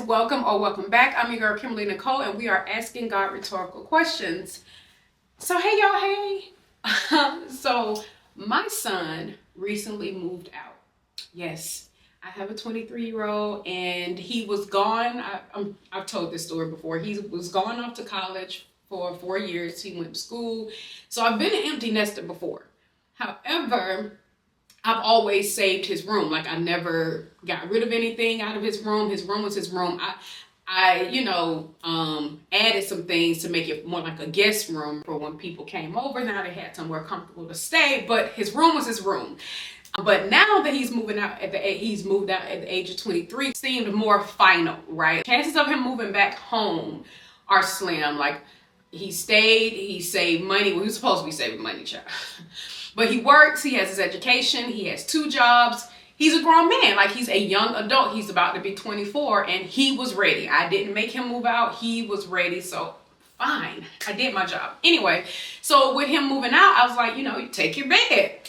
welcome or welcome back. I'm your girl Kimberly Nicole, and we are asking God rhetorical questions. So hey y'all, hey. So my son recently moved out. Yes, I have a 23-year-old, and he was gone. I've told this story before. He was gone off to college for 4 years. He went to school. So I've been an empty nester before. However, I've always saved his room. Like, I never got rid of anything out of his room. His room was his room. I added some things to make it more like a guest room for when people came over. Now they had somewhere comfortable to stay, but his room was his room. But now that he's moved out at the age of 23, seemed more final, right? Chances of him moving back home are slim. Like, he saved money. Well, he was supposed to be saving money, child. But he works, he has his education, he has 2 jobs. He's a grown man, like he's a young adult. He's about to be 24, and he was ready. I didn't make him move out, he was ready, so fine. I did my job. Anyway, so with him moving out, I was like, you take your bed.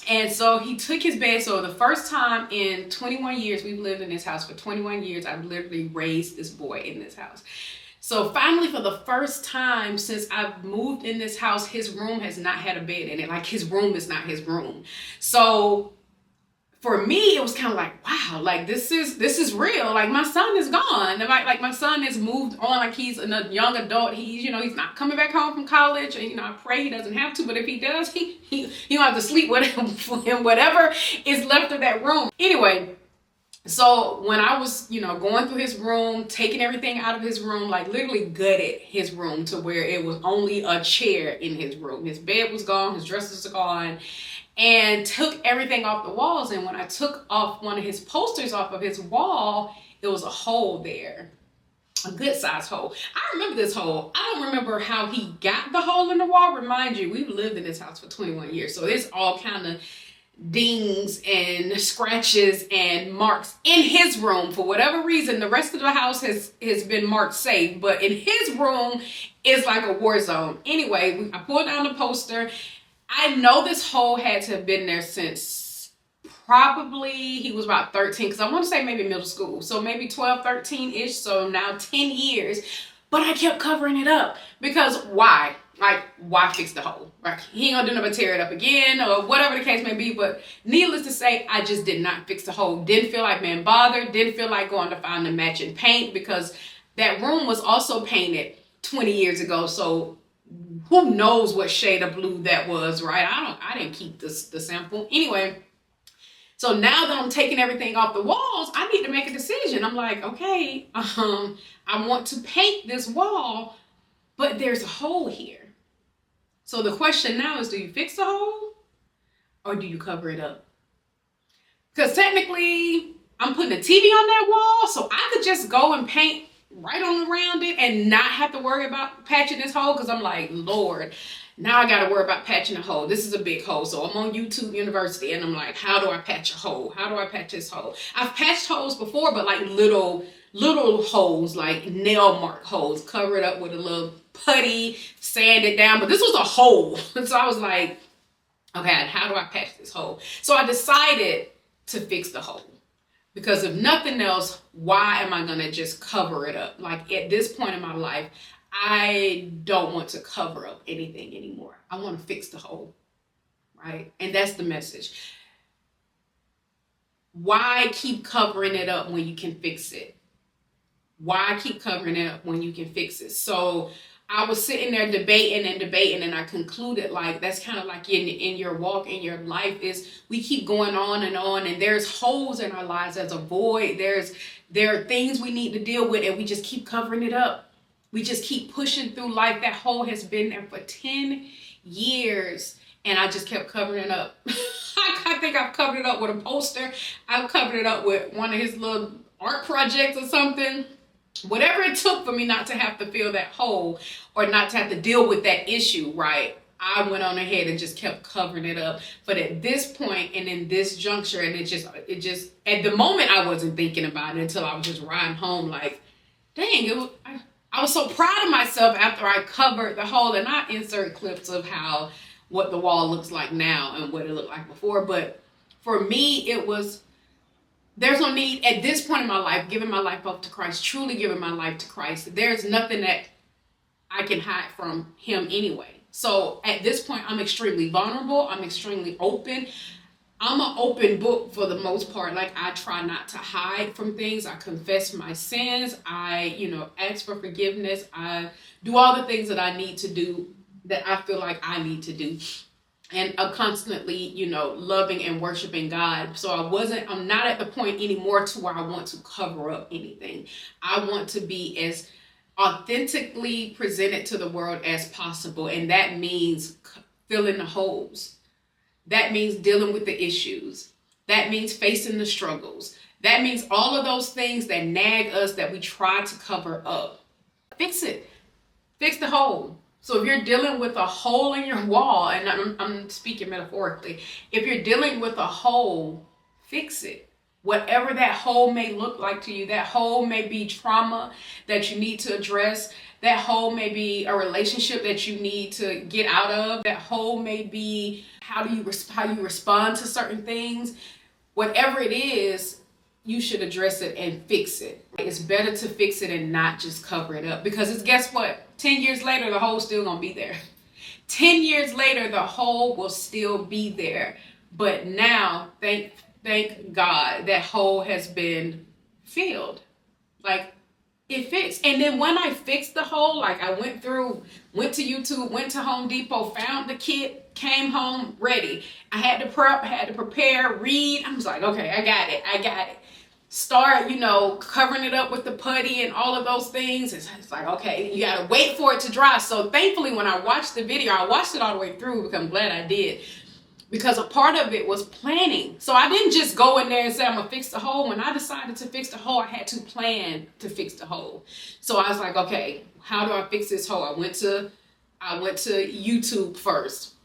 And so he took his bed. So the first time in 21 years, we've lived in this house for 21 years, I've literally raised this boy in this house. So finally, for the first time since I've moved in this house, his room has not had a bed in it. Like, his room is not his room. So for me, it was kind of like, wow, like this is real. Like, my son is gone. Like my son has moved on. Like, he's a young adult. He's not coming back home from college. And I pray he doesn't have to. But if he does, he don't have to sleep with him, whatever is left of that room. Anyway. So when I was, going through his room, taking everything out of his room, like literally gutted his room to where it was only a chair in his room. His bed was gone, his dressers are gone, and took everything off the walls. And when I took off one of his posters off of his wall, there was a hole there, a good sized hole. I remember this hole. I don't remember how he got the hole in the wall. Remind you, we've lived in this house for 21 years. So it's all kind of dings and scratches and marks in his room. For whatever reason, the rest of the house has been marked safe, but in his room is like a war zone. Anyway, I pulled down the poster. I know this hole had to have been there since probably he was about 13, because I want to say maybe middle school, so maybe 12, 13-ish, so now 10 years. But I kept covering it up, because why? Like, why fix the hole? Right? He ain't gonna do nothing but tear it up again, or whatever the case may be. But needless to say, I just did not fix the hole. Didn't feel like being bothered. Didn't feel like going to find the matching paint, because that room was also painted 20 years ago. So who knows what shade of blue that was, right? I didn't keep the sample. Anyway, so now that I'm taking everything off the walls, I need to make a decision. I'm like, okay, I want to paint this wall, but there's a hole here. So the question now is, do you fix the hole or do you cover it up? Because technically, I'm putting a TV on that wall, so I could just go and paint right on around it and not have to worry about patching this hole, because I'm like, Lord, now I got to worry about patching a hole. This is a big hole. So I'm on YouTube University, and I'm like, how do I patch a hole? How do I patch this hole? I've patched holes before, but like little holes, like nail mark holes, cover it up with a little putty, sand it down. But this was a hole. So I was like, okay, how do I patch this hole? So I decided to fix the hole, because if nothing else, why am I going to just cover it up? Like, at this point in my life, I don't want to cover up anything anymore. I want to fix the hole, right? And that's the message. Why keep covering it up when you can fix it? Why keep covering it up when you can fix it? So I was sitting there debating, and I concluded, like, that's kind of like in your walk, in your life, is we keep going on, and there's holes in our lives. There's a void. There are things we need to deal with, and we just keep covering it up. We just keep pushing through life. That hole has been there for 10 years, and I just kept covering it up. I think I've covered it up with a poster. I've covered it up with one of his little art projects or something. Whatever it took for me not to have to fill that hole, or not to have to deal with that issue, right? I went on ahead and just kept covering it up. But at this point and in this juncture, and it just at the moment, I wasn't thinking about it until I was just riding home, like, dang, I was so proud of myself after I covered the hole. And I insert clips of what the wall looks like now and what it looked like before. But for me, it was there's no need at this point in my life, giving my life up to Christ, truly giving my life to Christ. There's nothing that I can hide from him anyway. So at this point, I'm extremely vulnerable. I'm extremely open. I'm an open book for the most part. Like, I try not to hide from things. I confess my sins. I, ask for forgiveness. I do all the things that I need to do, that I feel like I need to do. And I'm constantly, loving and worshiping God. So I'm not at the point anymore to where I want to cover up anything. I want to be as authentically presented to the world as possible. And that means filling the holes. That means dealing with the issues. That means facing the struggles. That means all of those things that nag us, that we try to cover up. Fix it. Fix the hole. So if you're dealing with a hole in your wall, and I'm speaking metaphorically, if you're dealing with a hole, fix it. Whatever that hole may look like to you, that hole may be trauma that you need to address. That hole may be a relationship that you need to get out of. That hole may be how you respond to certain things. Whatever it is, you should address it and fix it. It's better to fix it and not just cover it up, because guess what? 10 years later, the hole's still gonna be there. 10 years later, the hole will still be there. But now, thank God, that hole has been filled. Like, it fixed. And then when I fixed the hole, like, I went to YouTube, went to Home Depot, found the kit, came home ready. I had to prep, I had to prepare, read. I was like, okay, I got it. Start, covering it up with the putty and all of those things. It's like, okay, you gotta wait for it to dry. So thankfully, when I watched the video, I watched it all the way through, because I'm glad I did. Because a part of it was planning. So I didn't just go in there and say, I'm gonna fix the hole. When I decided to fix the hole, I had to plan to fix the hole. So I was like, okay, how do I fix this hole? I went to YouTube first.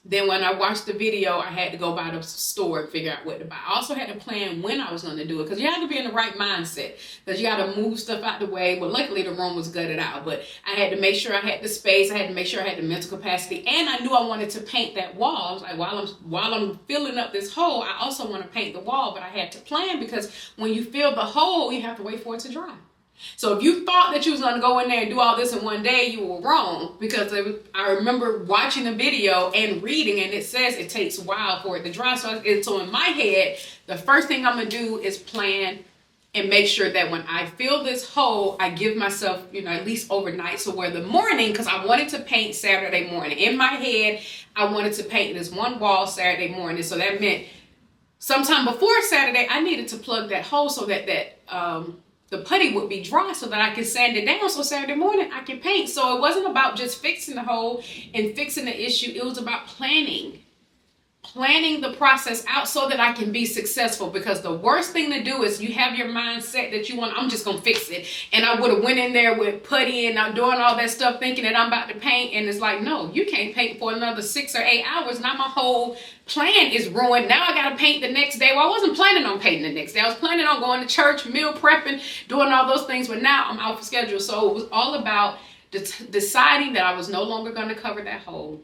Then when I watched the video, I had to go by the store and figure out what to buy. I also had to plan when I was going to do it, because you have to be in the right mindset, because you got to move stuff out the way. But luckily the room was gutted out, but I had to make sure I had the space. I had to make sure I had the mental capacity, and I knew I wanted to paint that wall. I was like, while I'm filling up this hole, I also want to paint the wall, but I had to plan, because when you fill the hole, you have to wait for it to dry. So if you thought that you was going to go in there and do all this in one day, you were wrong, because I remember watching the video and reading, and it says it takes a while for it to dry. So in my head, the first thing I'm going to do is plan and make sure that when I fill this hole, I give myself, at least overnight. So where the morning, because I wanted to paint Saturday morning. In my head, I wanted to paint this one wall Saturday morning. So that meant sometime before Saturday, I needed to plug that hole so that the putty would be dry, so that I can sand it down, so Saturday morning I can paint. So it wasn't about just fixing the hole and fixing the issue. It was about planning the process out so that I can be successful. Because the worst thing to do is you have your mindset that I'm just gonna fix it. And I would have went in there with putty and I'm doing all that stuff thinking that I'm about to paint, and it's like, no, you can't paint for another 6 or 8 hours. Now my whole plan is ruined. Now I gotta paint the next day. Well, I wasn't planning on painting the next day. I was planning on going to church, meal prepping, doing all those things, but now I'm out for schedule. So it was all about deciding that I was no longer gonna cover that hole,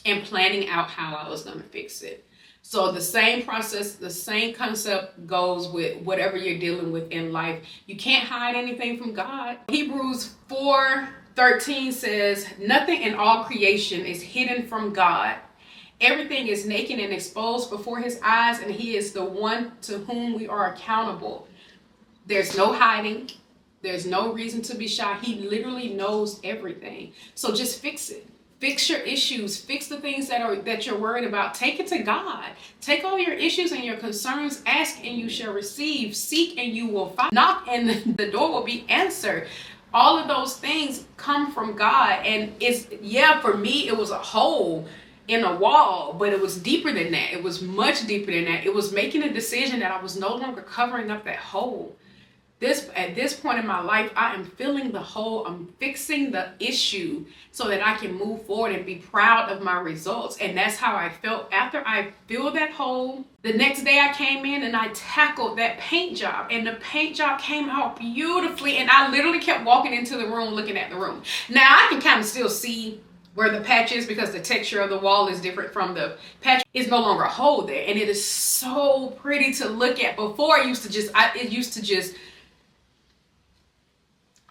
and planning out how I was going to fix it. So the same process, the same concept goes with whatever you're dealing with in life. You can't hide anything from God. Hebrews 4:13 says, nothing in all creation is hidden from God. Everything is naked and exposed before his eyes, and he is the one to whom we are accountable. There's no hiding. There's no reason to be shy. He literally knows everything. So just fix it. Fix your issues. Fix the things that you're worried about. Take it to God. Take all your issues and your concerns. Ask and you shall receive. Seek and you will find. Knock and the door will be answered. All of those things come from God. And for me, it was a hole in a wall, but it was deeper than that. It was much deeper than that. It was making a decision that I was no longer covering up that hole. At this point in my life, I am filling the hole. I'm fixing the issue so that I can move forward and be proud of my results. And that's how I felt after I filled that hole. The next day I came in and I tackled that paint job, and the paint job came out beautifully. And I literally kept walking into the room, looking at the room. Now I can kind of still see where the patch is, because the texture of the wall is different from the patch, is no longer a hole there, and it is so pretty to look at. Before, it used to just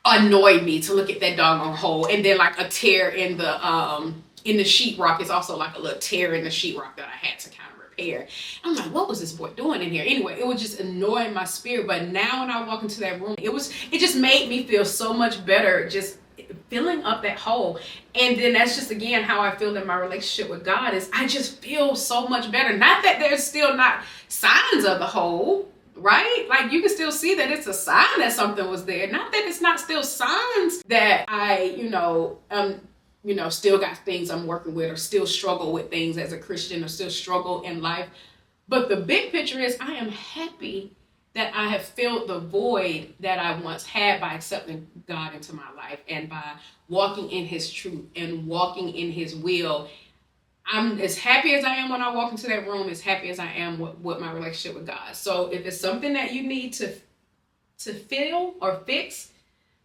annoy me to look at that doggone hole, and then like a tear in the sheetrock is also like a little tear in the sheetrock that I had to kind of repair. I'm like, what was this boy doing in here? Anyway, it was just annoying my spirit. But now when I walk into that room, it just made me feel so much better, just filling up that hole. And then that's just again how I feel in my relationship with God, is I just feel so much better. Not that there's still not signs of the hole, right? Like you can still see that it's a sign that something was there. Not that it's not still signs that I, still got things I'm working with, or still struggle with things as a Christian, or still struggle in life. But the big picture is I am happy that I have filled the void that I once had by accepting God into my life, and by walking in his truth and walking in his will. I'm as happy as I am when I walk into that room, as happy as I am with my relationship with God. So if it's something that you need to fill or fix,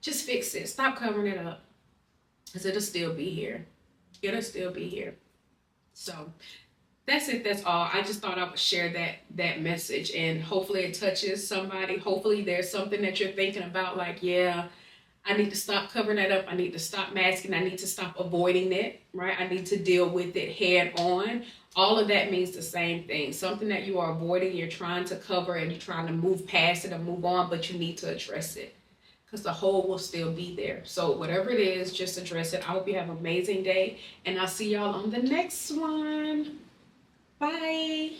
just fix it. Stop covering it up, because it'll still be here. It'll still be here. So that's it. That's all. I just thought I would share that message, and hopefully it touches somebody. Hopefully there's something that you're thinking about, like, yeah, I need to stop covering that up. I need to stop masking. I need to stop avoiding it, right? I need to deal with it head on. All of that means the same thing. Something that you are avoiding, you're trying to cover, and you're trying to move past it and move on, but you need to address it, because the hole will still be there. So whatever it is, just address it. I hope you have an amazing day, and I'll see y'all on the next one. Bye.